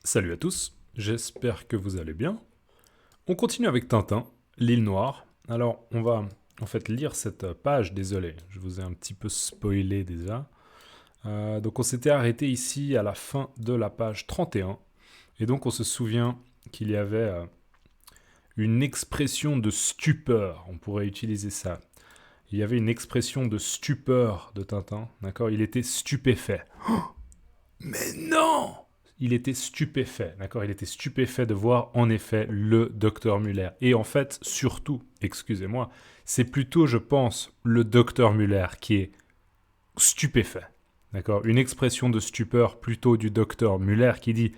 Salut à tous, j'espère que vous allez bien. On continue avec Tintin, l'île Noire. Alors, on va en fait lire cette page, désolé, je vous ai un petit peu spoilé déjà. Donc on s'était arrêté ici à la fin de la page 31, et donc on se souvient qu'il y avait une expression de stupeur, on pourrait utiliser ça. Il y avait une expression de stupeur de Tintin, d'accord. Il était stupéfait. Mais non! Il était stupéfait, d'accord. Il était stupéfait de voir en effet le docteur Muller. Et en fait, surtout, excusez-moi, c'est plutôt, je pense, le docteur Muller qui est stupéfait, d'accord. Une expression de stupeur plutôt du docteur Muller qui dit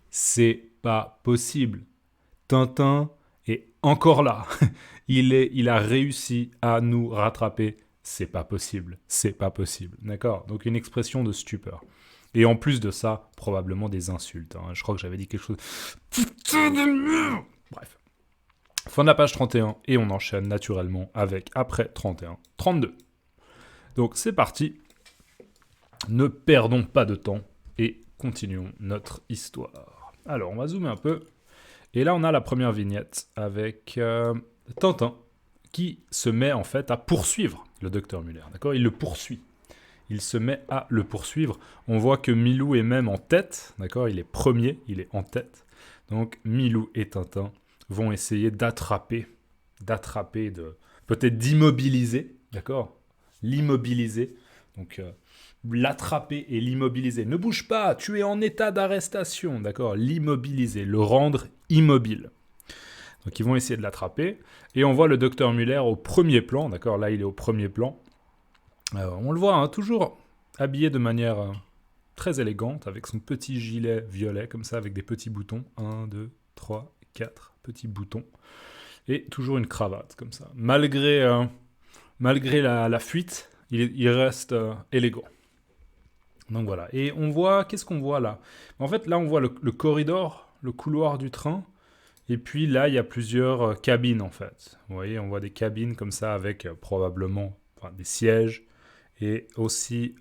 c'est pas possible. Tintin est encore là. Il a réussi à nous rattraper. C'est pas possible. C'est pas possible. D'accord. Donc une expression de stupeur. Et en plus de ça, probablement des insultes. Je crois que j'avais dit quelque chose. Putain de merde. Bref. Fin de la page 31. Et on enchaîne naturellement avec après 31, 32. Donc c'est parti. Ne perdons pas de temps et continuons notre histoire. Alors on va zoomer un peu. Et là, on a la première vignette avec Tintin qui se met en fait à poursuivre le docteur Muller. D'accord. Il le poursuit. Il se met à le poursuivre. On voit que Milou est même en tête. D'accord. Il est premier, il est en tête. Donc Milou et Tintin vont essayer d'attraper, peut-être d'immobiliser. D'accord. L'immobiliser. Donc l'attraper et l'immobiliser. Ne bouge pas, tu es en état d'arrestation, d'accord. L'immobiliser, le rendre immobile. Donc ils vont essayer de l'attraper. Et on voit le docteur Muller au premier plan, d'accord. Là, il est au premier plan. On le voit, toujours habillé de manière très élégante, avec son petit gilet violet, comme ça, avec des petits boutons. 1, 2, 3, 4 petits boutons. Et toujours une cravate, comme ça. Malgré la fuite, il reste élégant. Donc voilà. Et on voit, qu'est-ce qu'on voit là? En fait, là, on voit le corridor, le couloir du train. Et puis là, il y a plusieurs cabines, en fait. Vous voyez, on voit des cabines comme ça avec probablement des sièges et aussi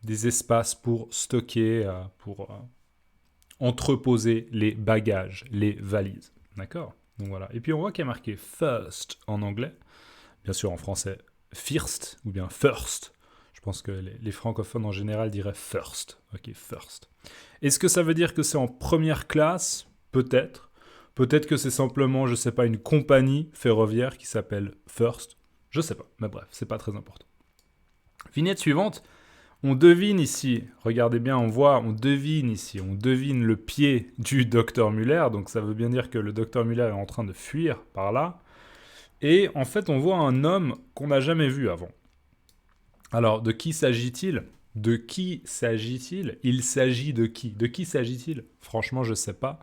des espaces pour stocker, pour entreposer les bagages, les valises. D'accord? Donc voilà. Et puis on voit qu'il y a marqué first en anglais. Bien sûr, en français, first ou bien first. Je pense que les francophones en général diraient first. Ok, first. Est-ce que ça veut dire que c'est en première classe? Peut-être. Peut-être que c'est simplement, je sais pas, une compagnie ferroviaire qui s'appelle First. Je sais pas, mais bref, c'est pas très important. Vignette suivante. On devine ici, regardez bien, on devine le pied du docteur Muller. Donc ça veut bien dire que le docteur Muller est en train de fuir par là. Et en fait, on voit un homme qu'on n'a jamais vu avant. Alors, de qui s'agit-il? De qui s'agit-il? Il s'agit de qui? De qui s'agit-il? Franchement, je ne sais pas.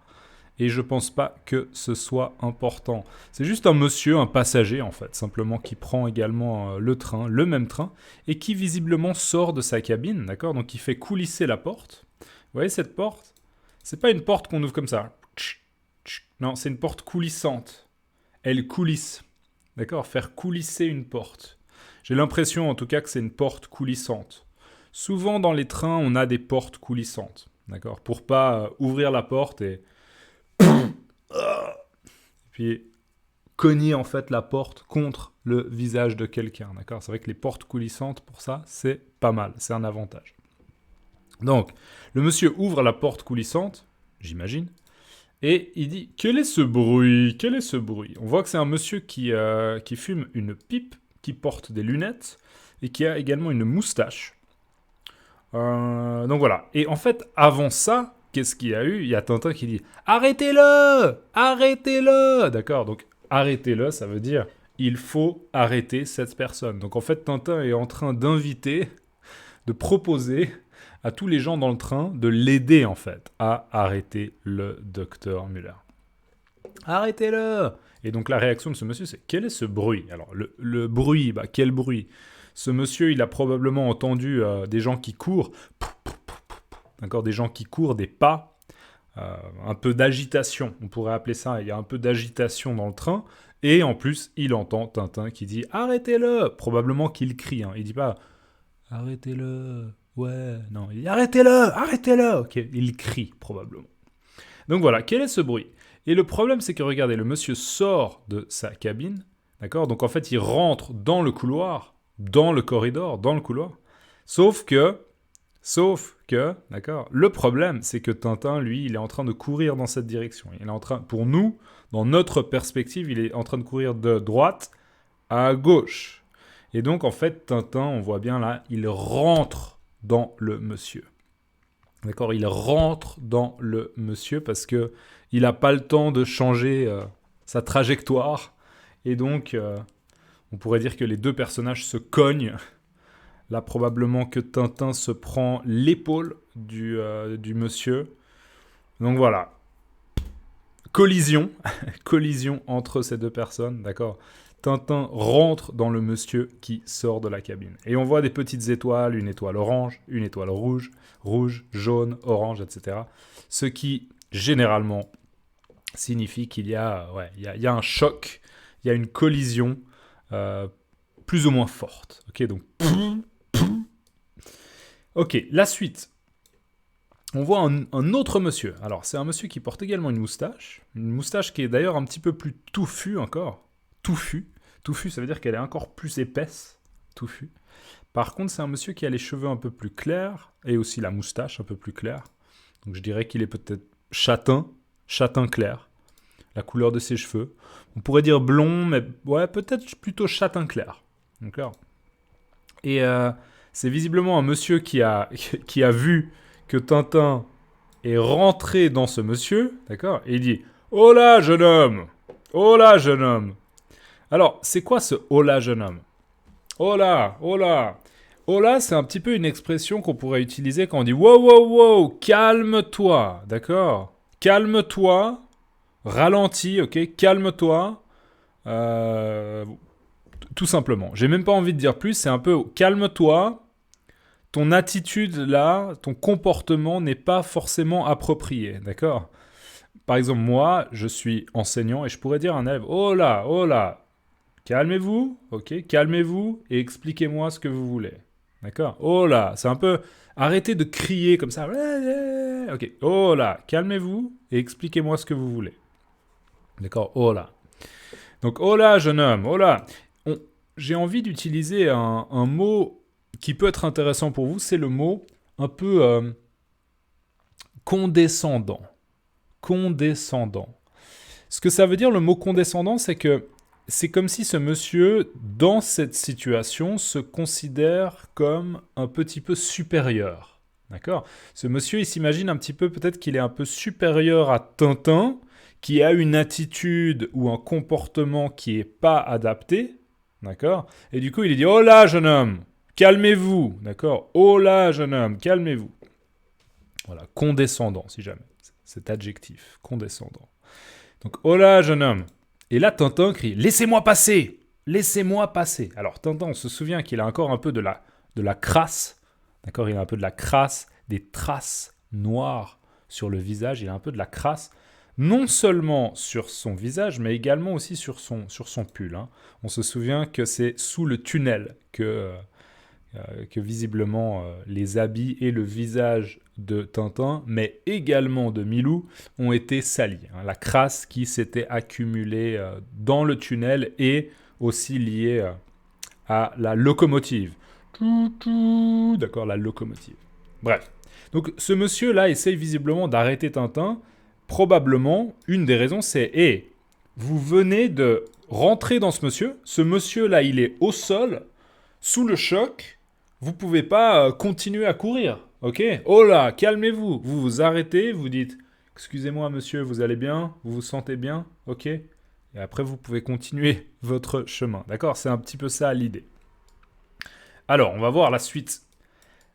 Et je pense pas que ce soit important. C'est juste un monsieur, un passager en fait, simplement qui prend également le train, le même train, et qui visiblement sort de sa cabine, d'accord? Donc il fait coulisser la porte. Vous voyez cette porte? C'est pas une porte qu'on ouvre comme ça. Non, c'est une porte coulissante. Elle coulisse. D'accord? Faire coulisser une porte. J'ai l'impression en tout cas que c'est une porte coulissante. Souvent dans les trains, on a des portes coulissantes. D'accord? Pour pas ouvrir la porte et puis cogner en fait la porte contre le visage de quelqu'un, d'accord. C'est vrai que les portes coulissantes, pour ça, c'est pas mal, c'est un avantage. Donc, le monsieur ouvre la porte coulissante, j'imagine, et il dit « Quel est ce bruit? Quel est ce bruit ?» On voit que c'est un monsieur qui fume une pipe, qui porte des lunettes, et qui a également une moustache. Donc voilà. Et en fait, avant ça, qu'est-ce qu'il y a eu? Il y a Tintin qui dit « Arrêtez-le! Arrêtez-le !» D'accord, donc arrêtez-le, ça veut dire il faut arrêter cette personne. Donc en fait, Tintin est en train d'inviter, de proposer à tous les gens dans le train de l'aider en fait à arrêter le docteur Muller. Arrêtez-le! Et donc la réaction de ce monsieur, c'est quel est ce bruit? Alors le bruit, quel bruit? Ce monsieur, il a probablement entendu des gens qui courent, d'accord, des gens qui courent, des pas, un peu d'agitation, on pourrait appeler ça, il y a un peu d'agitation dans le train, et en plus, il entend Tintin qui dit « Arrêtez-le !» Probablement qu'il crie, il dit pas « Arrêtez-le !» Ouais, non, il dit « Arrêtez-le ! Arrêtez-le !» Ok, il crie, probablement. Donc voilà, quel est ce bruit? Et le problème, c'est que regardez, le monsieur sort de sa cabine, d'accord? Donc en fait, il rentre dans le couloir, dans le corridor, dans le couloir. Sauf que, d'accord, le problème, c'est que Tintin, lui, il est en train de courir dans cette direction. Il est en train, pour nous, dans notre perspective, il est en train de courir de droite à gauche. Et donc, en fait, Tintin, on voit bien là, il rentre dans le monsieur. D'accord, il rentre dans le monsieur parce que il n'a pas le temps de changer sa trajectoire. Et donc, on pourrait dire que les deux personnages se cognent. Là, probablement que Tintin se prend l'épaule du monsieur. Donc voilà. Collision. Collision entre ces deux personnes, d'accord. Tintin rentre dans le monsieur qui sort de la cabine. Et on voit des petites étoiles, une étoile orange, une étoile rouge, jaune, orange, etc. Ce qui, généralement, signifie qu'il y a, il y a un choc, il y a une collision plus ou moins forte. Ok, donc... Ok, la suite. On voit un autre monsieur. Alors, c'est un monsieur qui porte également une moustache qui est d'ailleurs un petit peu plus touffue encore. Touffue, ça veut dire qu'elle est encore plus épaisse. Touffue. Par contre, c'est un monsieur qui a les cheveux un peu plus clairs et aussi la moustache un peu plus claire. Donc, je dirais qu'il est peut-être châtain clair. La couleur de ses cheveux. On pourrait dire blond, mais ouais, peut-être plutôt châtain clair. D'accord. Et c'est visiblement un monsieur qui a vu que Tintin est rentré dans ce monsieur, d'accord. Et il dit « Oh là, jeune homme ! Oh là, jeune homme !» Alors, c'est quoi ce « Oh là, jeune homme » ? Oh là, oh là. Oh là, c'est un petit peu une expression qu'on pourrait utiliser quand on dit « Wow, wow, wow, calme-toi !» D'accord ? Calme-toi, ralentis, ok ? Calme-toi. Tout simplement. J'ai même pas envie de dire plus, c'est un peu « Calme-toi !» Ton attitude là, ton comportement n'est pas forcément approprié, d'accord ? Par exemple, moi, je suis enseignant et je pourrais dire à un élève « Oh là, calmez-vous, ok ? Calmez-vous et expliquez-moi ce que vous voulez. » D'accord ? Oh là, c'est un peu... Arrêtez de crier comme ça. Ok, oh là, calmez-vous et expliquez-moi ce que vous voulez. D'accord ? Oh là. Donc, oh là, jeune homme, oh là. J'ai envie d'utiliser un mot qui peut être intéressant pour vous, c'est le mot un peu condescendant. Condescendant. Ce que ça veut dire, le mot condescendant, c'est que c'est comme si ce monsieur, dans cette situation, se considère comme un petit peu supérieur. D'accord ? Ce monsieur, il s'imagine un petit peu, peut-être qu'il est un peu supérieur à Tintin, qui a une attitude ou un comportement qui n'est pas adapté. D'accord ? Et du coup, il dit « Oh là, jeune homme !» Calmez-vous, d'accord ? Oh là, jeune homme, calmez-vous. Voilà, condescendant, si jamais. Cet adjectif, condescendant. Donc, oh là, jeune homme. Et là, Tintin crie, laissez-moi passer, laissez-moi passer. Alors, Tintin, on se souvient qu'il a encore un peu de la crasse, d'accord ? Il a un peu de la crasse, des traces noires sur le visage. Il a un peu de la crasse, non seulement sur son visage, mais également aussi sur son pull. Hein. On se souvient que c'est sous le tunnel que visiblement les habits et le visage de Tintin, mais également de Milou, ont été salis. Hein. La crasse qui s'était accumulée dans le tunnel est aussi liée à la locomotive. D'accord, la locomotive. Bref. Donc ce monsieur-là essaye visiblement d'arrêter Tintin. Probablement, une des raisons, c'est vous venez de rentrer dans ce monsieur. Ce monsieur-là, il est au sol, sous le choc. Vous pouvez pas continuer à courir, ok ? Oh là, calmez-vous. Vous vous arrêtez, vous dites « Excusez-moi, monsieur, vous allez bien ? Vous vous sentez bien ? Ok ?» Et après, vous pouvez continuer votre chemin, d'accord ? C'est un petit peu ça l'idée. Alors, on va voir la suite.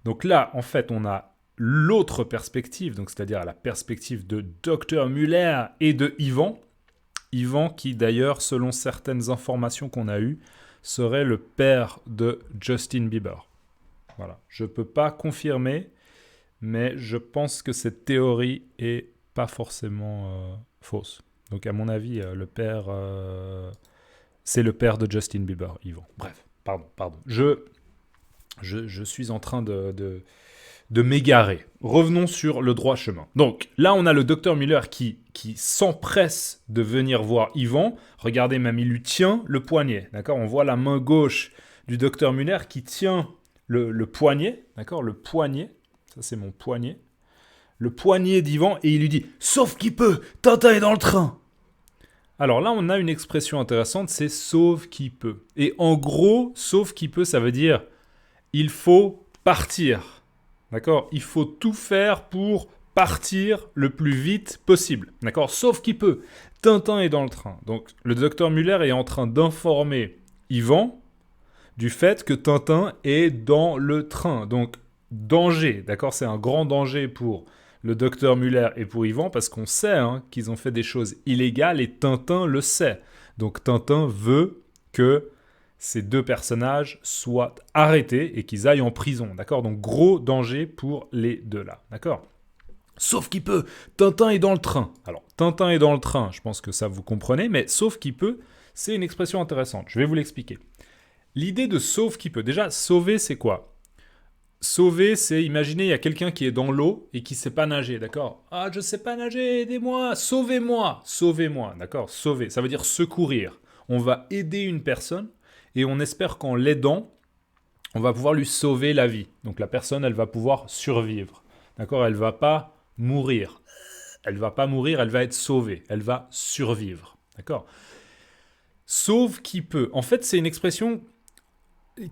Donc là, en fait, on a l'autre perspective, donc c'est-à-dire la perspective de Dr Muller et de Ivan. Ivan qui, d'ailleurs, selon certaines informations qu'on a eues, serait le père de Justin Bieber. Voilà. Je ne peux pas confirmer, mais je pense que cette théorie est pas forcément fausse. Donc à mon avis, le père, c'est le père de Justin Bieber, Ivan. Bref, pardon. Je suis en train de de m'égarer. Revenons sur le droit chemin. Donc là, on a le docteur Müller qui s'empresse de venir voir Yvan. Regardez, même il lui tient le poignet. D'accord ? On voit la main gauche du docteur Müller qui tient le poignet. D'accord ? Le poignet. Ça, c'est mon poignet. Le poignet d'Yvan et il lui dit « Sauve qui peut, Tintin est dans le train !» Alors là, on a une expression intéressante, c'est « sauve qui peut ». Et en gros, « sauve qui peut », ça veut dire « il faut partir ». D'accord ? Il faut tout faire pour partir le plus vite possible. D'accord ? Sauf qui peut. Tintin est dans le train. Donc, le docteur Müller est en train d'informer Yvan du fait que Tintin est dans le train. Donc, danger. D'accord ? C'est un grand danger pour le docteur Müller et pour Yvan parce qu'on sait qu'ils ont fait des choses illégales et Tintin le sait. Donc, Tintin veut que ces deux personnages soient arrêtés et qu'ils aillent en prison, d'accord ? Donc, gros danger pour les deux là, d'accord ? Sauf qu'il peut, Tintin est dans le train. Alors, Tintin est dans le train, je pense que ça vous comprenez, mais sauf qu'il peut, c'est une expression intéressante. Je vais vous l'expliquer. L'idée de sauf qu'il peut, déjà, sauver, c'est quoi ? Sauver, c'est, imaginez, il y a quelqu'un qui est dans l'eau et qui ne sait pas nager, d'accord ? Ah, je ne sais pas nager, aidez-moi, sauvez-moi, d'accord ? Sauver, ça veut dire secourir. On va aider une personne et on espère qu'en l'aidant, on va pouvoir lui sauver la vie. Donc la personne, elle va pouvoir survivre. D'accord ? Elle ne va pas mourir. Elle ne va pas mourir, elle va être sauvée. Elle va survivre. D'accord ? Sauve qui peut. En fait, c'est une expression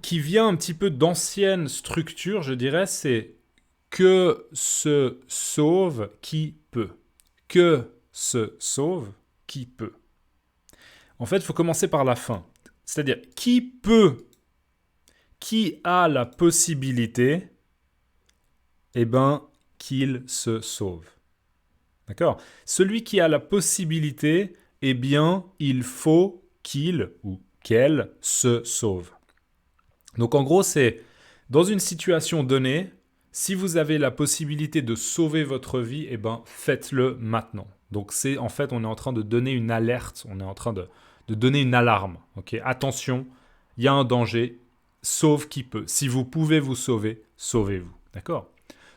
qui vient un petit peu d'anciennes structures, je dirais. C'est que se sauve qui peut. Que se sauve qui peut. En fait, il faut commencer par la fin. C'est-à-dire, qui peut, qui a la possibilité, eh bien, qu'il se sauve. D'accord ? Celui qui a la possibilité, eh bien, il faut qu'il ou qu'elle se sauve. Donc, en gros, c'est dans une situation donnée, si vous avez la possibilité de sauver votre vie, eh bien, faites-le maintenant. Donc, c'est en fait, on est en train de donner une alerte, on est en train de donner une alarme. Okay ? Attention, il y a un danger, sauve qui peut. Si vous pouvez vous sauver, sauvez-vous. D'accord ?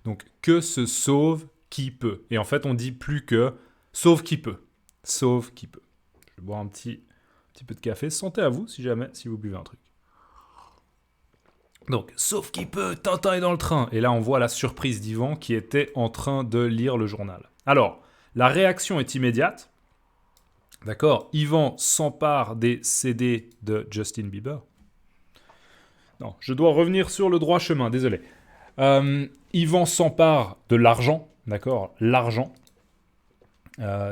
Donc, que se sauve qui peut. Et en fait, on dit plus que sauve qui peut. Sauve qui peut. Je vais boire un petit peu de café. Sentez à vous, si vous buvez un truc. Donc, sauve qui peut, Tintin est dans le train. Et là, on voit la surprise d'Yvan qui était en train de lire le journal. Alors, la réaction est immédiate. D'accord ? Yvan s'empare des CD de Justin Bieber. Non, je dois revenir sur le droit chemin, désolé. Yvan s'empare de l'argent, d'accord ? L'argent,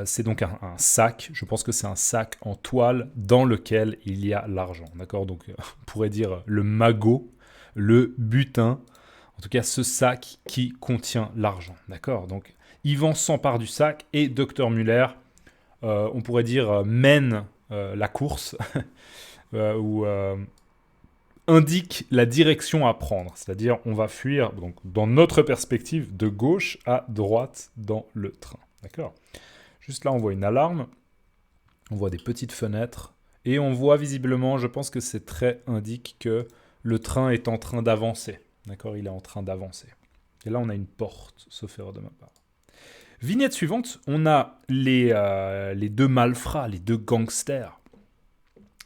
c'est donc un sac, je pense que c'est un sac en toile dans lequel il y a l'argent, d'accord ? Donc, on pourrait dire le magot, le butin, en tout cas ce sac qui contient l'argent, d'accord ? Donc, Yvan s'empare du sac et Dr Müller, on pourrait dire, mène la course ou indique la direction à prendre. C'est-à-dire, on va fuir, donc, dans notre perspective, de gauche à droite dans le train. D'accord ? Juste là, on voit une alarme, on voit des petites fenêtres, et on voit visiblement, je pense que c'est très indique que le train est en train d'avancer. D'accord ? Il est en train d'avancer. Et là, on a une porte, sauf erreur de ma part. Vignette suivante, on a les deux malfrats, les deux gangsters,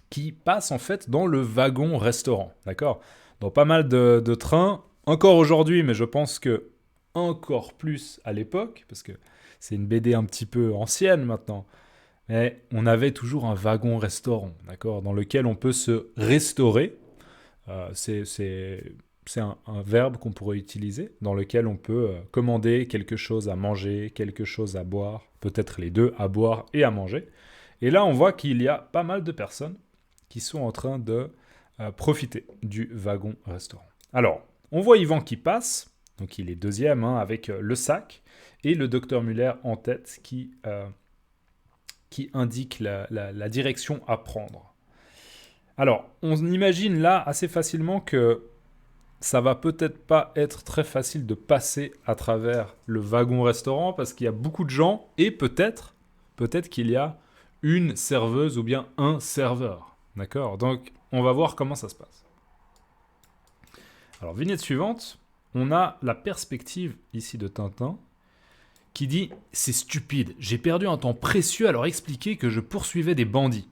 qui passent en fait dans le wagon-restaurant, d'accord ? Dans pas mal de trains, encore aujourd'hui, mais je pense que encore plus à l'époque, parce que c'est une BD un petit peu ancienne maintenant, mais on avait toujours un wagon-restaurant, d'accord ? Dans lequel on peut se restaurer. C'est un verbe qu'on pourrait utiliser, dans lequel on peut commander quelque chose à manger, quelque chose à boire, peut-être les deux, à boire et à manger. Et là, on voit qu'il y a pas mal de personnes qui sont en train de profiter du wagon-restaurant. Alors, on voit Yvan qui passe, donc il est deuxième avec le sac, et le docteur Müller en tête qui indique la direction à prendre. Alors, on imagine là assez facilement que ça va peut-être pas être très facile de passer à travers le wagon-restaurant parce qu'il y a beaucoup de gens et peut-être qu'il y a une serveuse ou bien un serveur. D'accord ? Donc, on va voir comment ça se passe. Alors, vignette suivante. on a la perspective ici de Tintin qui dit « C'est stupide, j'ai perdu un temps précieux à leur expliquer que je poursuivais des bandits. »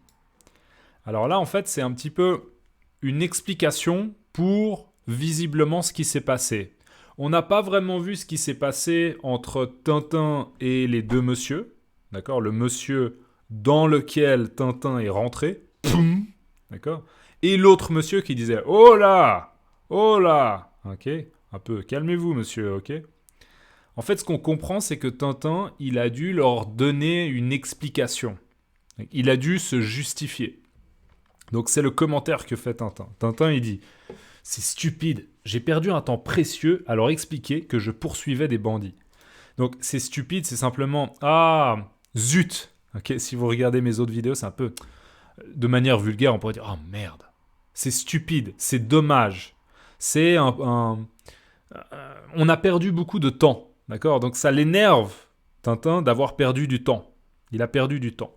Alors là, en fait, c'est un petit peu une explication pour visiblement ce qui s'est passé. On n'a pas vraiment vu ce qui s'est passé entre Tintin et les deux messieurs. D'accord ? Le monsieur dans lequel Tintin est rentré. Poum, d'accord ? Et l'autre monsieur qui disait « Oh là ! Oh là !» Ok ? Un peu « Calmez-vous, monsieur, ok ?» En fait, ce qu'on comprend, c'est que Tintin, il a dû leur donner une explication. Il a dû se justifier. Donc, c'est le commentaire que fait Tintin. Tintin, il dit « C'est stupide, j'ai perdu un temps précieux à leur expliquer que je poursuivais des bandits. » Donc, c'est stupide, c'est simplement « Ah, zut !» Ok, si vous regardez mes autres vidéos, c'est un peu... De manière vulgaire, on pourrait dire « Oh merde !» C'est stupide, c'est dommage. C'est on a perdu beaucoup de temps. D'accord ? Donc ça l'énerve, Tintin, d'avoir perdu du temps. Il a perdu du temps.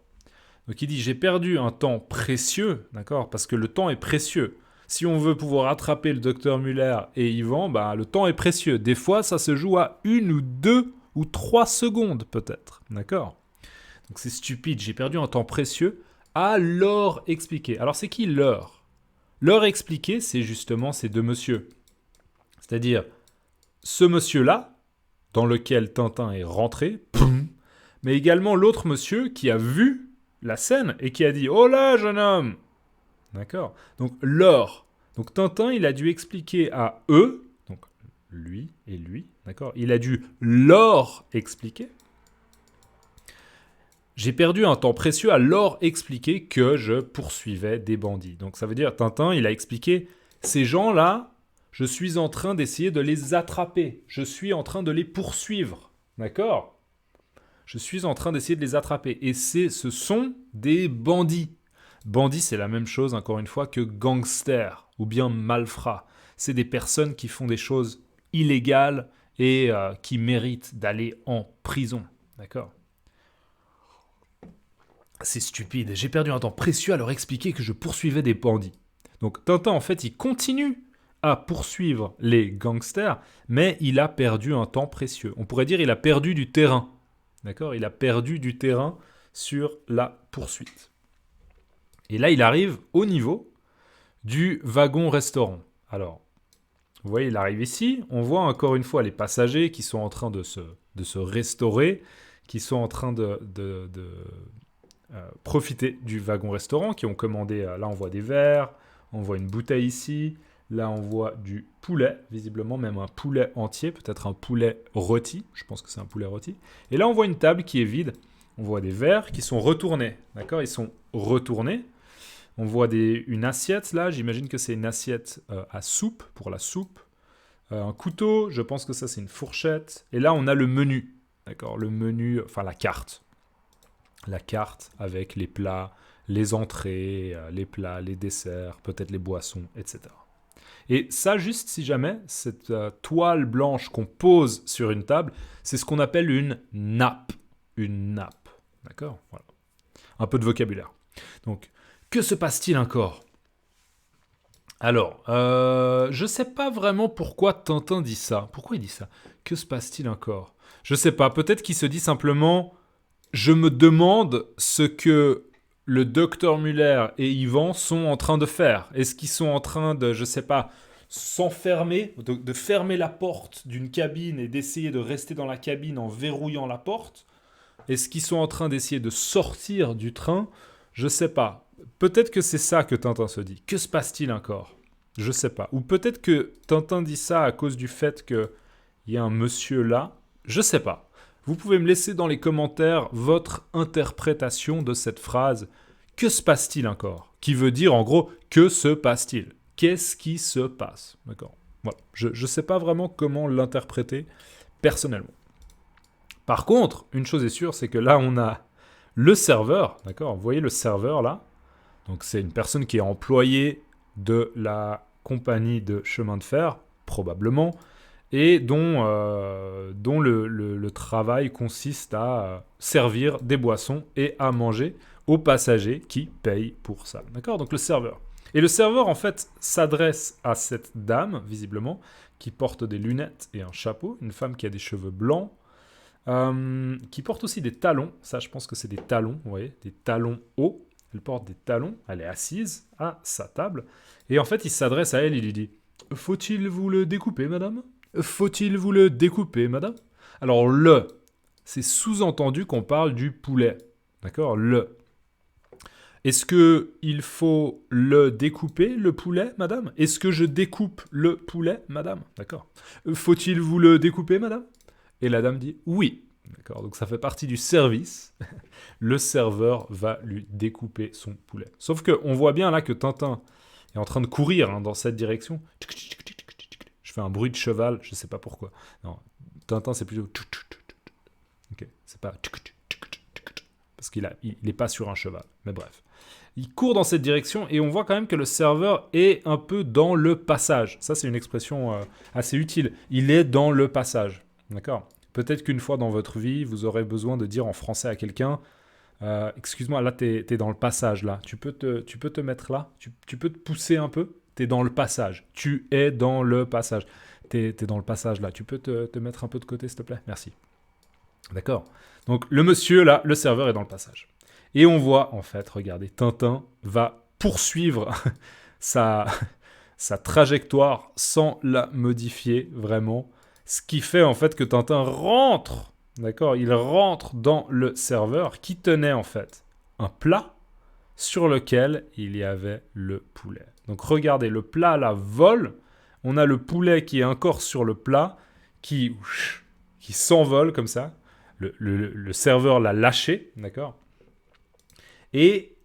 Donc il dit, j'ai perdu un temps précieux, d'accord ? Parce que le temps est précieux. Si on veut pouvoir attraper le docteur Muller et Yvan, bah, le temps est précieux. Des fois, ça se joue à 1 ou 2 ou 3 secondes, peut-être. D'accord ? Donc c'est stupide, j'ai perdu un temps précieux à leur expliquer. Alors c'est qui leur ? Leur expliquer, c'est justement ces deux messieurs. C'est-à-dire, ce monsieur-là, dans lequel Tintin est rentré, mais également l'autre monsieur qui a vu la scène et qui a dit « Oh là, jeune homme !» D'accord ? Donc, leur. Donc, Tintin, il a dû expliquer à eux, donc lui et lui, d'accord ? Il a dû leur expliquer. J'ai perdu un temps précieux à leur expliquer que je poursuivais des bandits. Donc, ça veut dire, Tintin, il a expliqué, ces gens-là, je suis en train d'essayer de les attraper. Je suis en train de les poursuivre. D'accord ? Je suis en train d'essayer de les attraper. Et ce sont des bandits. Bandits, c'est la même chose, encore une fois, que gangster ou bien malfrats. C'est des personnes qui font des choses illégales et qui méritent d'aller en prison. D'accord ? C'est stupide. J'ai perdu un temps précieux à leur expliquer que je poursuivais des bandits. Donc Tintin, en fait, il continue à poursuivre les gangsters, mais il a perdu un temps précieux. On pourrait dire qu'il a perdu du terrain. D'accord ? Il a perdu du terrain sur la poursuite. Et là, il arrive au niveau du wagon-restaurant. Alors, vous voyez, il arrive ici. On voit encore une fois les passagers qui sont en train de se restaurer, qui sont en train de profiter du wagon-restaurant, qui ont commandé... là, on voit des verres, on voit une bouteille ici... Là, on voit du poulet, visiblement même un poulet entier, peut-être un poulet rôti. Je pense que c'est un poulet rôti. Et là, on voit une table qui est vide. On voit des verres qui sont retournés. D'accord ? Ils sont retournés. On voit une assiette, là. J'imagine que c'est une assiette à soupe, pour la soupe. Un couteau, je pense que ça, c'est une fourchette. Et là, on a le menu. D'accord ? Le menu, enfin la carte. La carte avec les plats, les entrées, les plats, les desserts, peut-être les boissons, etc. Et ça, juste si jamais, cette toile blanche qu'on pose sur une table, c'est ce qu'on appelle une nappe. Une nappe. D'accord ? Voilà. Un peu de vocabulaire. Donc, que se passe-t-il encore ? Alors, je ne sais pas vraiment pourquoi Tintin dit ça. Pourquoi il dit ça ? Que se passe-t-il encore ? Je ne sais pas. Peut-être qu'il se dit simplement « Je me demande ce que... le docteur Muller et Yvan sont en train de faire. Est-ce qu'ils sont en train de, je sais pas, s'enfermer, de fermer la porte d'une cabine et d'essayer de rester dans la cabine en verrouillant la porte ? Est-ce qu'ils sont en train d'essayer de sortir du train ? Je sais pas. Peut-être que c'est ça que Tintin se dit. Que se passe-t-il encore ? Je sais pas. Ou peut-être que Tintin dit ça à cause du fait qu'il y a un monsieur là. Je sais pas. Vous pouvez me laisser dans les commentaires votre interprétation de cette phrase « Que se passe-t-il encore ?» qui veut dire en gros « Que se passe-t-il ?» Qu'est-ce qui se passe ? D'accord. Voilà. Je ne sais pas vraiment comment l'interpréter personnellement. Par contre, une chose est sûre, c'est que là, on a le serveur. D'accord ? Vous voyez le serveur là ? Donc, c'est une personne qui est employée de la compagnie de chemin de fer, probablement, et dont le travail consiste à servir des boissons et à manger aux passagers qui payent pour ça. D'accord ? Donc le serveur. Et le serveur, en fait, s'adresse à cette dame, visiblement, qui porte des lunettes et un chapeau, une femme qui a des cheveux blancs, qui porte aussi des talons. Ça, je pense que c'est des talons, vous voyez, des talons hauts. Elle porte des talons, elle est assise à sa table. Et en fait, il s'adresse à elle, il lui dit « Faut-il vous le découper, madame ? Faut-il vous le découper, madame ?» Alors, c'est sous-entendu qu'on parle du poulet. D'accord ? Est-ce qu'il faut le découper, le poulet, madame ? Est-ce que je découpe le poulet, madame ? D'accord. Faut-il vous le découper, madame ? Et la dame dit oui. D'accord. Donc ça fait partie du service. Le serveur va lui découper son poulet. Sauf qu'on voit bien là que Tintin est en train de courir dans cette direction. Je fais un bruit de cheval, je ne sais pas pourquoi. Non, Tintin c'est plutôt... Ok, c'est pas... Parce qu'il n'est pas sur un cheval. Mais bref. Il court dans cette direction et on voit quand même que le serveur est un peu dans le passage. Ça, c'est une expression assez utile. Il est dans le passage. D'accord ? Peut-être qu'une fois dans votre vie, vous aurez besoin de dire en français à quelqu'un excuse-moi, là, t'es dans le passage, là. Tu peux te mettre là ? Tu peux te pousser un peu ? T'es dans le passage. Tu es dans le passage. T'es dans le passage, là. Tu peux te mettre un peu de côté, s'il te plaît ? Merci. D'accord ? Donc, le monsieur, là, le serveur est dans le passage. Et on voit, en fait, regardez, Tintin va poursuivre sa trajectoire sans la modifier vraiment. Ce qui fait, en fait, que Tintin rentre, d'accord ? Il rentre dans le serveur qui tenait, en fait, un plat sur lequel il y avait le poulet. Donc, regardez, le plat, là, vole. On a le poulet qui est encore sur le plat, qui s'envole comme ça. Le serveur l'a lâché, d'accord ? Et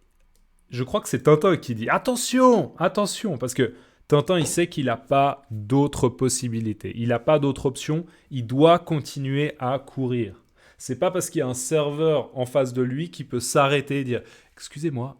je crois que c'est Tintin qui dit « Attention, attention !» Parce que Tintin, il sait qu'il n'a pas d'autres possibilités. Il n'a pas d'autre option. Il doit continuer à courir. C'est pas parce qu'il y a un serveur en face de lui qui peut s'arrêter et dire « Excusez-moi,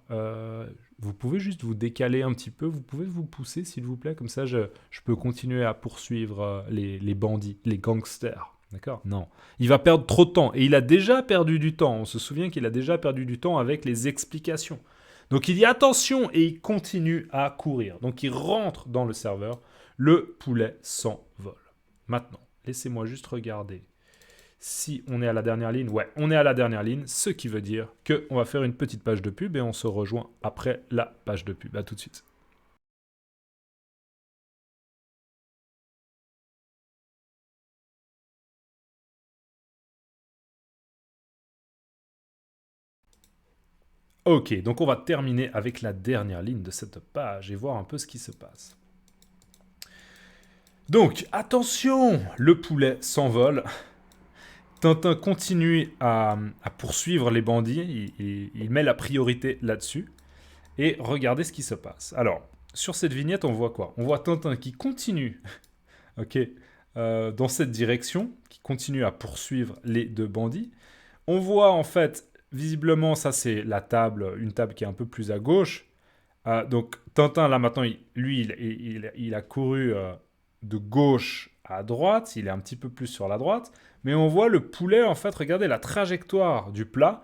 vous pouvez juste vous décaler un petit peu, vous pouvez vous pousser s'il vous plaît, comme ça je peux continuer à poursuivre les bandits, les gangsters. » D'accord ? Non. Il va perdre trop de temps. Et il a déjà perdu du temps. On se souvient qu'il a déjà perdu du temps avec les explications. Donc il dit attention et il continue à courir. Donc il rentre dans le serveur. Le poulet s'envole. Maintenant, laissez-moi juste regarder si on est à la dernière ligne. Ouais, on est à la dernière ligne, ce qui veut dire qu'on va faire une petite page de pub et on se rejoint après la page de pub. À tout de suite. Ok, donc on va terminer avec la dernière ligne de cette page et voir un peu ce qui se passe. Donc, attention, le poulet s'envole. Tintin continue à poursuivre les bandits. Il met la priorité là-dessus. Et regardez ce qui se passe. Alors, sur cette vignette, on voit quoi ? On voit Tintin qui continue dans cette direction, qui continue à poursuivre les deux bandits. On voit en fait, visiblement, ça c'est la table, une table qui est un peu plus à gauche. Donc Tintin, là maintenant, il a couru de gauche à droite, il est un petit peu plus sur la droite. Mais on voit le poulet, en fait, regardez la trajectoire du plat.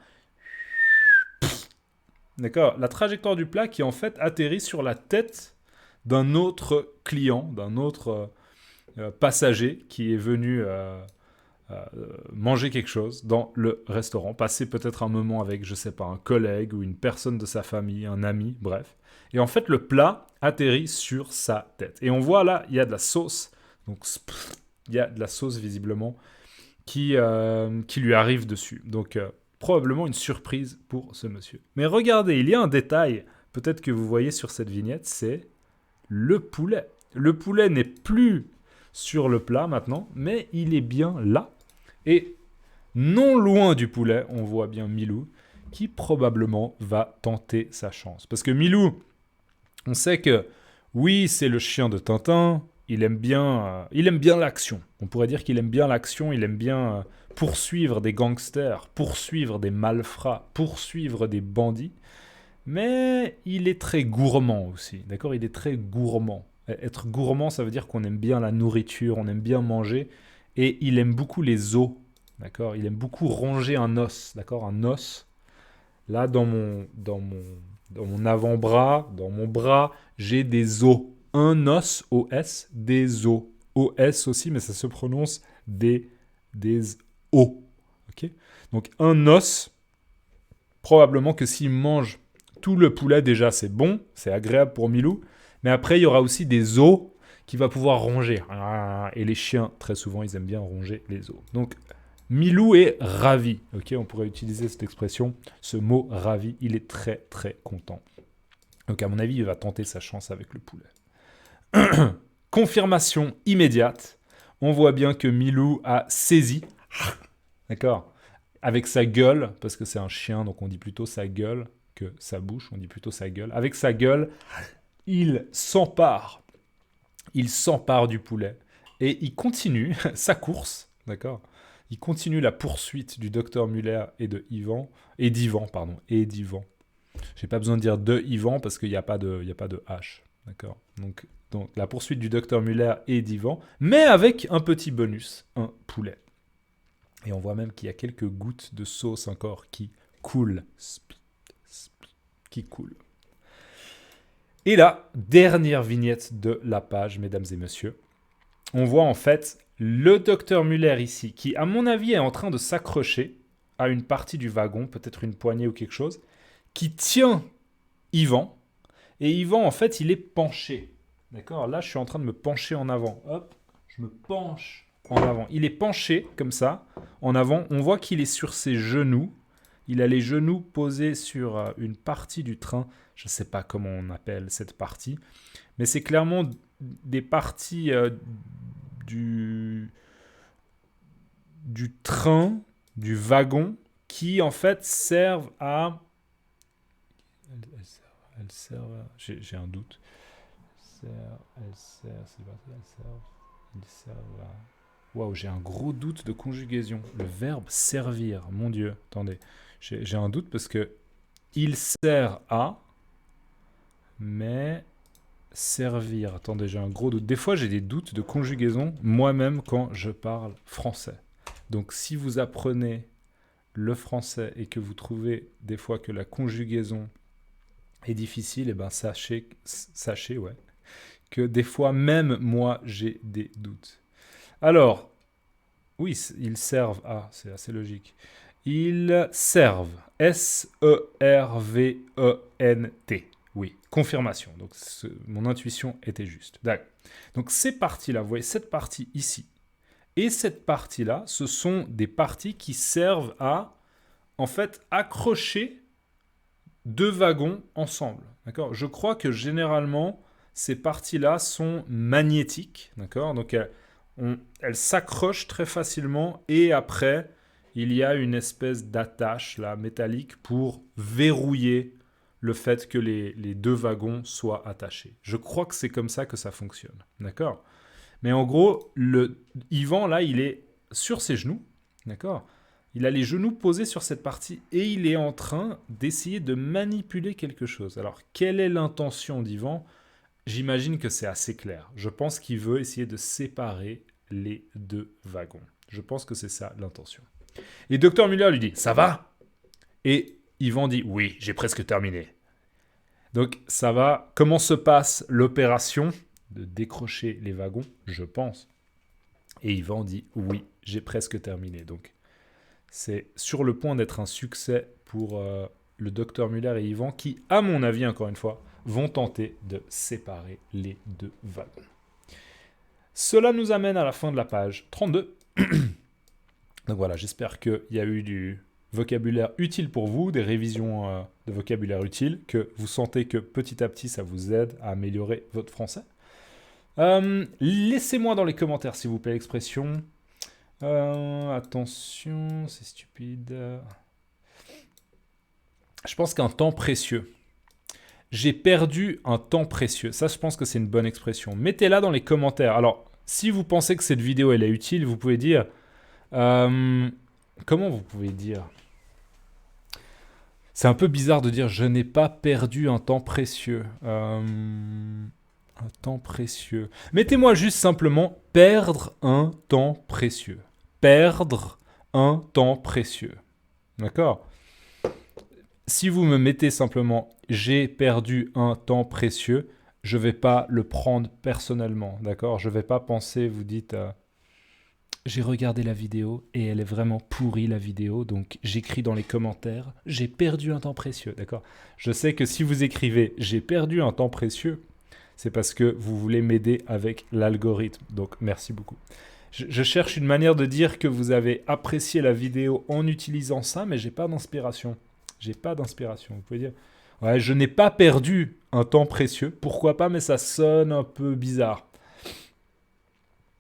D'accord ? La trajectoire du plat qui en fait atterrit sur la tête d'un autre client, d'un autre passager qui est venu manger quelque chose dans le restaurant, passer peut-être un moment avec, je sais pas, un collègue ou une personne de sa famille, un ami, bref. Et en fait, le plat atterrit sur sa tête. Et on voit là, il y a de la sauce. Donc, il y a de la sauce visiblement qui lui arrive dessus. Donc, probablement une surprise pour ce monsieur. Mais regardez, il y a un détail, peut-être que vous voyez sur cette vignette, c'est le poulet. Le poulet n'est plus sur le plat maintenant, mais il est bien là. Et non loin du poulet, on voit bien Milou, qui probablement va tenter sa chance. Parce que Milou, on sait que, oui, c'est le chien de Tintin, il aime bien l'action. On pourrait dire qu'il aime bien l'action, il aime bien poursuivre des gangsters, poursuivre des malfrats, poursuivre des bandits. Mais il est très gourmand aussi, d'accord ? Il est très gourmand. Être gourmand, ça veut dire qu'on aime bien la nourriture, on aime bien manger, et il aime beaucoup les os, d'accord ? Il aime beaucoup ronger un os, d'accord ? Un os. Là, dans mon avant-bras, dans mon bras, j'ai des os. Un os, OS, des os. O-S aussi, mais ça se prononce des O. Okay, donc un os, probablement que s'il mange tout le poulet, déjà c'est bon, c'est agréable pour Milou, mais après il y aura aussi des os qu'il va pouvoir ronger. Et les chiens, très souvent, ils aiment bien ronger les os. Donc Milou est ravi. Okay, on pourrait utiliser cette expression, ce mot ravi. Il est très très content. Donc à mon avis, il va tenter sa chance avec le poulet. Confirmation immédiate. On voit bien que Milou a saisi. D'accord, avec sa gueule, parce que c'est un chien, donc on dit plutôt sa gueule que sa bouche, on dit plutôt sa gueule. Avec sa gueule, il s'empare du poulet et il continue sa course, d'accord. Il continue la poursuite du docteur Muller et d'Ivan. J'ai pas besoin de dire de Ivan parce qu'il n'y a pas de H, d'accord. Donc la poursuite du docteur Muller et d'Ivan, mais avec un petit bonus, un poulet. Et on voit même qu'il y a quelques gouttes de sauce encore qui coulent. Et la dernière vignette de la page, mesdames et messieurs. On voit en fait le docteur Muller ici, qui à mon avis est en train de s'accrocher à une partie du wagon, peut-être une poignée ou quelque chose, qui tient Ivan. Et Ivan, en fait, il est penché. D'accord ? Là, je suis en train de me pencher en avant. Hop, je me penche en avant. Il est penché comme ça, en avant. On voit qu'il est sur ses genoux. Il a les genoux posés sur une partie du train. Je ne sais pas comment on appelle cette partie. Mais c'est clairement des parties du train, du wagon, qui en fait servent à... Elles servent... J'ai un doute. Elles servent à... Waouh, j'ai un gros doute de conjugaison. Le verbe servir, mon Dieu, attendez. J'ai un doute parce que il sert à, mais servir. Attendez, j'ai un gros doute. Des fois, j'ai des doutes de conjugaison moi-même quand je parle français. Donc, si vous apprenez le français et que vous trouvez des fois que la conjugaison est difficile, et ben sachez que des fois, même moi, j'ai des doutes. Alors, oui, ils servent à, c'est assez logique. Ils servent, S-E-R-V-E-N-T. Oui, confirmation. Donc, mon intuition était juste. D'accord. Donc, ces parties-là, vous voyez cette partie ici et cette partie-là, ce sont des parties qui servent à, en fait, accrocher deux wagons ensemble. D'accord ? Je crois que généralement, ces parties-là sont magnétiques. D'accord ? Donc, elles s'accrochent très facilement et après, il y a une espèce d'attache là, métallique pour verrouiller le fait que les deux wagons soient attachés. Je crois que c'est comme ça que ça fonctionne. D'accord ? Mais en gros, Ivan, là, il est sur ses genoux. D'accord ? Il a les genoux posés sur cette partie et il est en train d'essayer de manipuler quelque chose. Alors, quelle est l'intention d'Ivan ? J'imagine que c'est assez clair. Je pense qu'il veut essayer de séparer les deux wagons. Je pense que c'est ça l'intention. Et Dr Muller lui dit « Ça va ?» Et Ivan dit « Oui, j'ai presque terminé. » Donc ça va. Comment se passe l'opération de décrocher les wagons ? Je pense. Et Ivan dit « Oui, j'ai presque terminé. » Donc c'est sur le point d'être un succès pour le Dr Muller et Ivan qui, à mon avis, encore une fois, vont tenter de séparer les deux wagons. Cela nous amène à la fin de la page 32. Donc voilà, j'espère qu'il y a eu du vocabulaire utile pour vous, des révisions de vocabulaire utiles, que vous sentez que petit à petit, ça vous aide à améliorer votre français. Laissez-moi dans les commentaires, s'il vous plaît, l'expression. Attention, c'est stupide. Je pense qu'un temps précieux. J'ai perdu un temps précieux. Ça, je pense que c'est une bonne expression. Mettez-la dans les commentaires. Alors, si vous pensez que cette vidéo elle est utile, vous pouvez dire... comment vous pouvez dire ? C'est un peu bizarre de dire « je n'ai pas perdu un temps précieux ». Un temps précieux. Mettez-moi juste simplement « perdre un temps précieux ». Perdre un temps précieux. D'accord ? Si vous me mettez simplement « j'ai perdu un temps précieux », je vais pas le prendre personnellement, d'accord? Je vais pas penser, vous dites, j'ai regardé la vidéo et elle est vraiment pourrie la vidéo, donc j'écris dans les commentaires, j'ai perdu un temps précieux, d'accord? Je sais que si vous écrivez, j'ai perdu un temps précieux, c'est parce que vous voulez m'aider avec l'algorithme, donc merci beaucoup. Je cherche une manière de dire que vous avez apprécié la vidéo en utilisant ça, mais j'ai pas d'inspiration. J'ai pas d'inspiration. Vous pouvez dire, ouais, je n'ai pas perdu un temps précieux. Pourquoi pas, mais ça sonne un peu bizarre.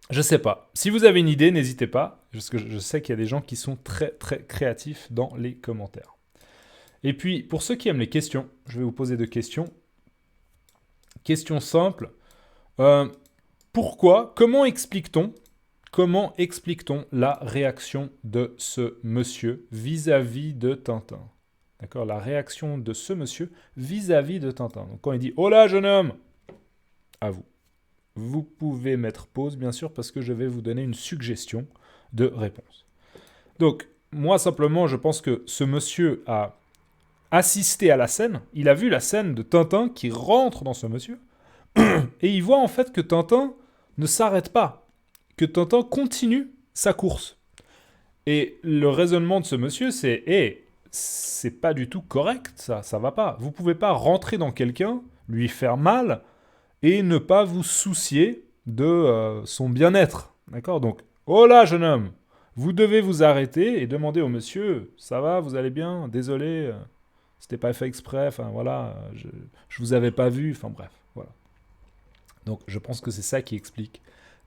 Je sais pas. Si vous avez une idée, n'hésitez pas, parce que je sais qu'il y a des gens qui sont très très créatifs dans les commentaires. Et puis, pour ceux qui aiment les questions, je vais vous poser 2 questions. Question simple. Comment explique-t-on la réaction de ce monsieur vis-à-vis de Tintin? D'accord, la réaction de ce monsieur vis-à-vis de Tintin. Donc quand il dit « Oh là, jeune homme !» À vous. Vous pouvez mettre pause, bien sûr, parce que je vais vous donner une suggestion de réponse. Donc, moi, simplement, je pense que ce monsieur a assisté à la scène. Il a vu la scène de Tintin qui rentre dans ce monsieur. Et il voit en fait que Tintin ne s'arrête pas. Que Tintin continue sa course. Et le raisonnement de ce monsieur, c'est « Hé, c'est pas du tout correct, ça va pas. Vous pouvez pas rentrer dans quelqu'un, lui faire mal, et ne pas vous soucier de son bien-être. » D'accord? Donc, oh là, jeune homme, vous devez vous arrêter et demander au monsieur « Ça va, vous allez bien? Désolé, c'était pas fait exprès, enfin voilà, je vous avais pas vu, enfin bref, voilà. » Donc, je pense que c'est ça qui explique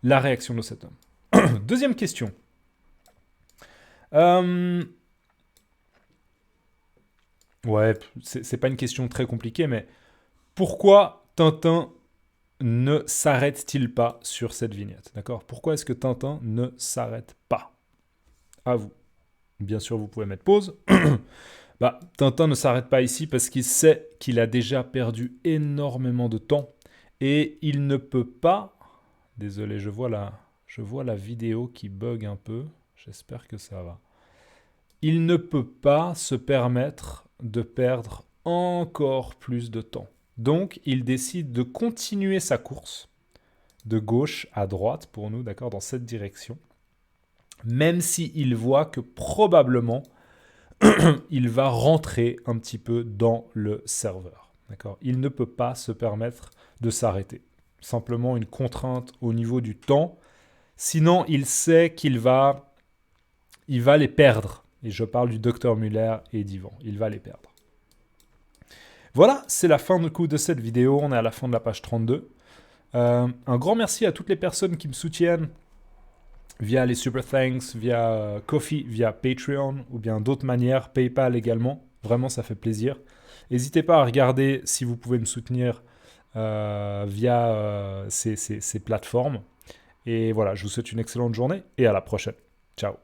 la réaction de cet homme. Deuxième question. Ouais, c'est pas une question très compliquée, mais pourquoi Tintin ne s'arrête-t-il pas sur cette vignette? D'accord? Pourquoi est-ce que Tintin ne s'arrête pas? À vous. Bien sûr, vous pouvez mettre pause. Tintin ne s'arrête pas ici parce qu'il sait qu'il a déjà perdu énormément de temps et il ne peut pas... Désolé, je vois la vidéo qui bug un peu. J'espère que ça va. Il ne peut pas se permettre de perdre encore plus de temps. Donc, il décide de continuer sa course de gauche à droite pour nous, d'accord, dans cette direction, même s'il voit que probablement il va rentrer un petit peu dans le serveur. D'accord? Il ne peut pas se permettre de s'arrêter. Simplement une contrainte au niveau du temps. Sinon, il sait qu'il va les perdre. Et je parle du Dr Muller et d'Ivan. Il va les perdre. Voilà, c'est la fin de cette vidéo. On est à la fin de la page 32. Un grand merci à toutes les personnes qui me soutiennent via les Super Thanks, via Ko-fi, via Patreon ou bien d'autres manières, PayPal également. Vraiment, ça fait plaisir. N'hésitez pas à regarder si vous pouvez me soutenir via ces plateformes. Et voilà, je vous souhaite une excellente journée et à la prochaine. Ciao.